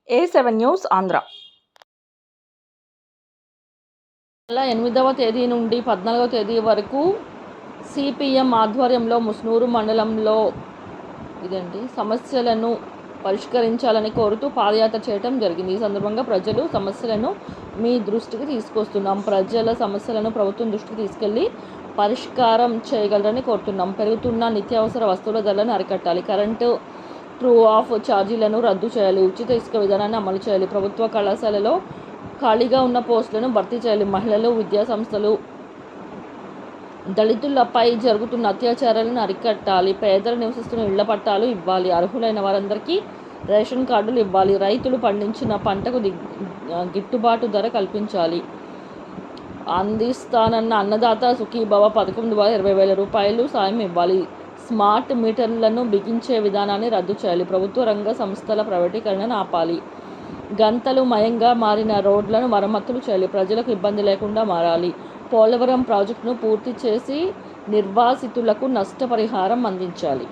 A7 news Andhra. నెల 8వ తేదీ నుండి 14వ తేదీ వరకు సిపిఎం ఆధ్వర్యంలో ముస్నూరు మండలంలో సమస్యలను పరిష్కరించాలని కోరుతూ పాదయాత్ర చేయడం జరిగింది. ఈ సందర్భంగా ప్రజలు సమస్యలను మీ దృష్టికి తీసుకొస్తున్నాం. ప్రజల సమస్యలను ప్రభుత్వం దృష్టికి తీసుకెళ్లి పరిష్కారం చేయగలరని కోరుతున్నాం. పెరుగుతున్న నిత్యావసర వస్తువుల ధరలను అరికట్టాలి. కరెంటు ట్రూ ఆఫ్ ఛార్జీలను రద్దు చేయాలి. ఉచిత ఇసుక విధానాన్ని అమలు చేయాలి. ప్రభుత్వ కళాశాలలో ఖాళీగా ఉన్న పోస్టులను భర్తీ చేయాలి. మహిళలు, విద్యా సంస్థలు, దళితులపై జరుగుతున్న అత్యాచారాలను అరికట్టాలి. పేదలు నివసిస్తున్న ఇళ్ల పట్టాలు ఇవ్వాలి. అర్హులైన వారందరికీ రేషన్ కార్డులు ఇవ్వాలి. రైతులు పండించిన పంటకు గిట్టుబాటు ధర కల్పించాలి. అందిస్తానన్న అన్నదాత సుఖీభవ పథకం ద్వారా 20,000 రూపాయలు సాయం ఇవ్వాలి. స్మార్ట్ మీటర్లను బిగించే విధానాన్ని రద్దు చేయాలి. ప్రభుత్వ రంగ సంస్థల ప్రైవేటీకరణను ఆపాలి. గంతలు మయంగా మారిన రోడ్లను మరమ్మతులు చేయాలి. ప్రజలకు ఇబ్బంది లేకుండా మారాలి. పోలవరం ప్రాజెక్టును పూర్తి చేసి నిర్వాసితులకు నష్టపరిహారం అందించాలి.